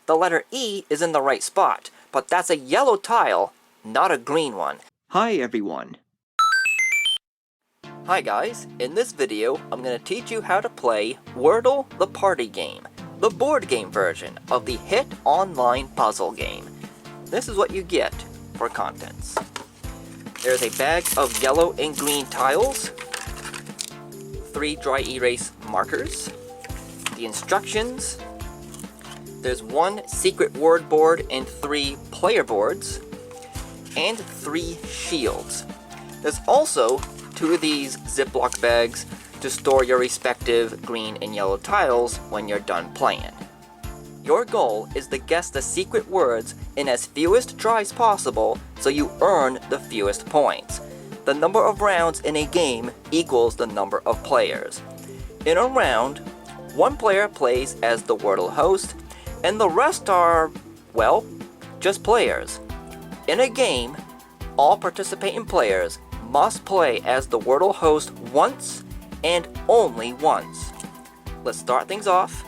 the letter E is in the right spot, but that's a yellow tile, not a green one. Hi everyone. Hi guys, in this video I'm going to teach you how to play Wordle the party game, the board game version of the hit online puzzle game. This is what you get for contents. There's a bag of yellow and green tiles, 3 dry erase markers, the instructions, there's 1 secret word board and 3 player boards, and 3 shields. There's also 2 of these Ziploc bags to store your respective green and yellow tiles when you're done playing. Your goal is to guess the secret words in as fewest tries possible so you earn the fewest points. The number of rounds in a game equals the number of players. In a round, 1 player plays as the Wordle host, and the rest are, well, just players. In a game, all participating players must play as the Wordle host once and only once. Let's start things off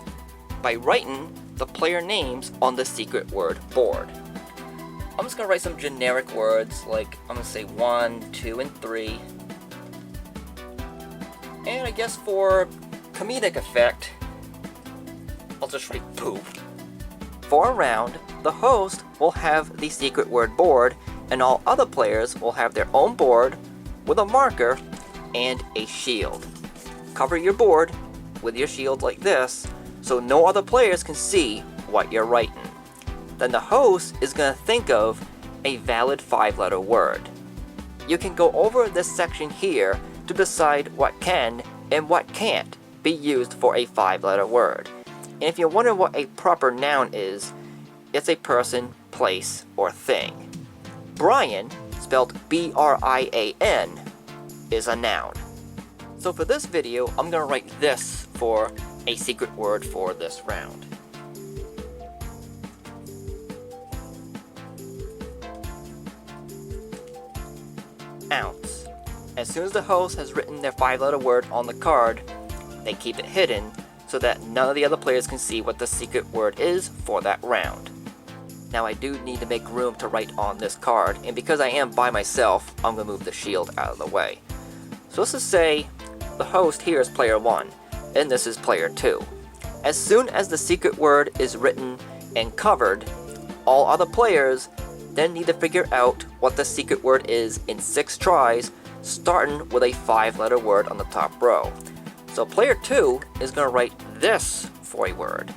by writing the player names on the secret word board. I'm just going to write some generic words like I'm going to say 1, 2, and 3. And I guess for comedic effect, I'll just write poop. For a round, the host will have the secret word board and all other players will have their own board with a marker and a shield. Cover your board with your shield like this so no other players can see what you're writing. Then the host is going to think of a valid 5-letter word. You can go over this section here to decide what can and what can't be used for a 5-letter word. And if you wonder what a proper noun is, it's a person, place, or thing. Brian, spelled B-R-I-A-N, is a noun. So for this video, I'm going to write this for a secret word for this round. Ounce. As soon as the host has written their 5-letter word on the card, they keep it hidden so that none of the other players can see what the secret word is for that round. Now I do need to make room to write on this card, and because I am by myself, I'm going to move the shield out of the way. So let's just say the host here is player 1, and this is player 2. As soon as the secret word is written and covered, all other players then need to figure out what the secret word is in 6 tries, starting with a 5-letter word on the top row. So player 2 is going to write this for a word.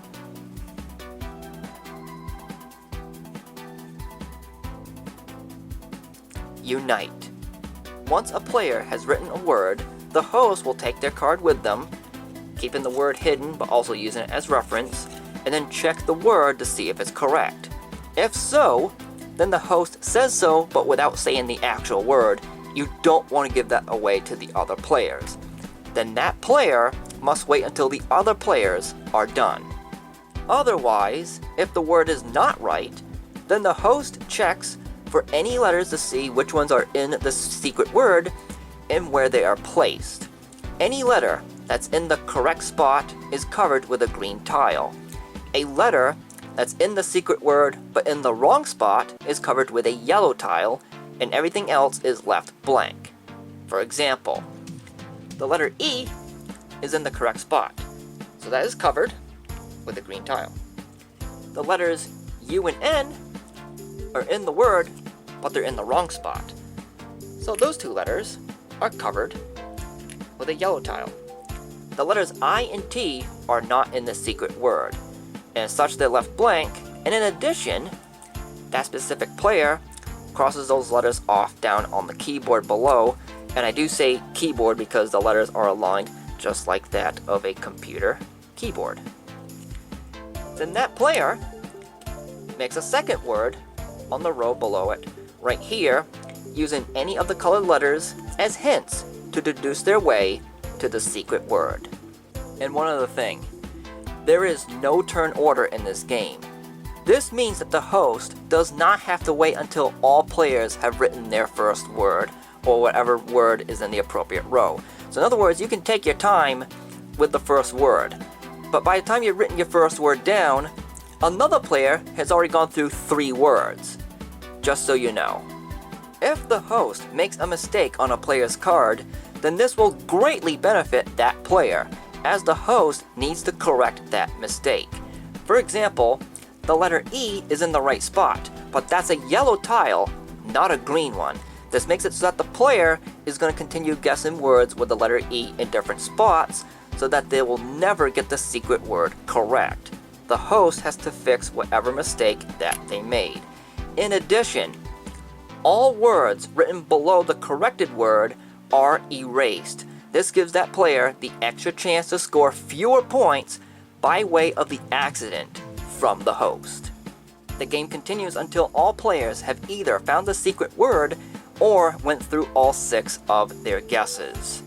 Unite. Once a player has written a word, the host will take their card with them, keeping the word hidden but also using it as reference, and then check the word to see if it's correct. If so, then the host says so but without saying the actual word. You don't want to give that away to the other players. Then that player must wait until the other players are done. Otherwise, if the word is not right, then the host checks for any letters to see which ones are in the secret word and where they are placed. Any letter that's in the correct spot is covered with a green tile. A letter that's in the secret word but in the wrong spot is covered with a yellow tile, and everything else is left blank. For example, the letter E is in the correct spot, so that is covered with a green tile. The letters U and N are in the word, but they're in the wrong spot. So those 2 letters are covered with a yellow tile. The letters I and T are not in the secret word, and as such they're left blank, and in addition, that specific player crosses those letters off down on the keyboard below, and I do say keyboard because the letters are aligned just like that of a computer keyboard. Then that player makes a second word on the row below it, right here, using any of the colored letters as hints to deduce their way to the secret word. And one other thing, there is no turn order in this game. This means that the host does not have to wait until all players have written their first word, or whatever word is in the appropriate row. So in other words, you can take your time with the first word. But by the time you've written your first word down, Another player has already gone through 3 words. Just so you know. If the host makes a mistake on a player's card, then this will greatly benefit that player, as the host needs to correct that mistake. For example, the letter E is in the right spot, but that's a yellow tile, not a green one. This makes it so that the player is going to continue guessing words with the letter E in different spots, so that they will never get the secret word correct. The host has to fix whatever mistake that they made. In addition, all words written below the corrected word are erased. This gives that player the extra chance to score fewer points by way of the accident from the host. The game continues until all players have either found the secret word or went through all 6 of their guesses.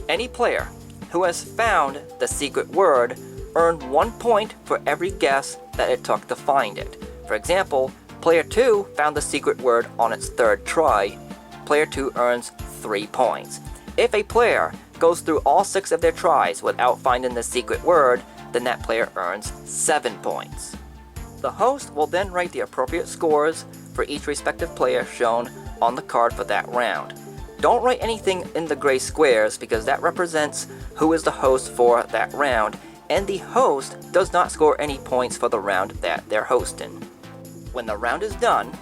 Any player who has found the secret word earned 1 point for every guess that it took to find it. For example, Player 2 found the secret word on its 3rd try. Player 2 earns 3 points. If a player goes through all 6 of their tries without finding the secret word, then that player earns 7 points. The host will then write the appropriate scores for each respective player shown on the card for that round. Don't write anything in the gray squares because that represents who is the host for that round, and the host does not score any points for the round that they're hosting. When the round is done,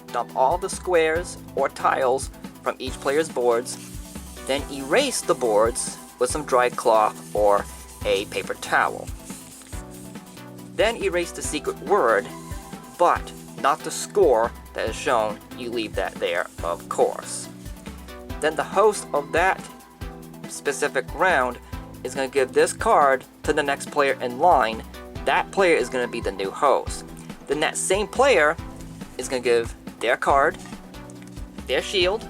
dump all the squares or tiles from each player's boards, then erase the boards with some dry cloth or a paper towel. Then erase the secret word, but not the score that is shown. You leave that there, of course. Then the host of that specific round is going to give this card to the next player in line. That player is going to be the new host. Then that same player is going to give their card, their shield,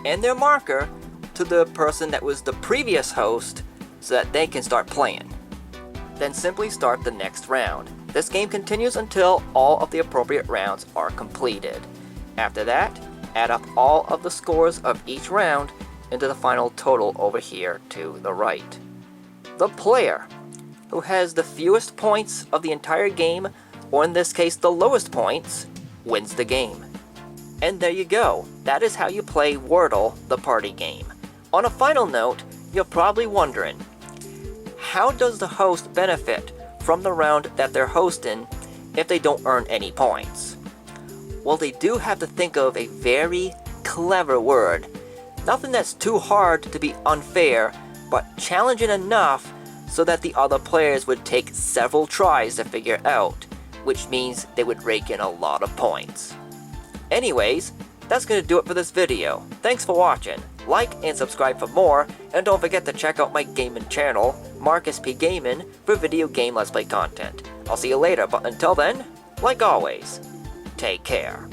and their marker to the person that was the previous host so that they can start playing. Then simply start the next round. This game continues until all of the appropriate rounds are completed. After that, add up all of the scores of each round into the final total over here to the right. The player who has the fewest points of the entire game, or in this case the lowest points, wins the game. And there you go. That is how you play Wordle, the party game. On a final note, you're probably wondering, how does the host benefit from the round that they're hosting if they don't earn any points? Well, they do have to think of a very clever word. Nothing that's too hard to be unfair, but challenging enough so that the other players would take several tries to figure it out, which means they would rake in a lot of points. Anyways, that's going to do it for this video. Thanks for watching. Like and subscribe for more, and don't forget to check out my gaming channel, Markis P Gaming, for video game Let's Play content. I'll see you later, but until then, like always, take care.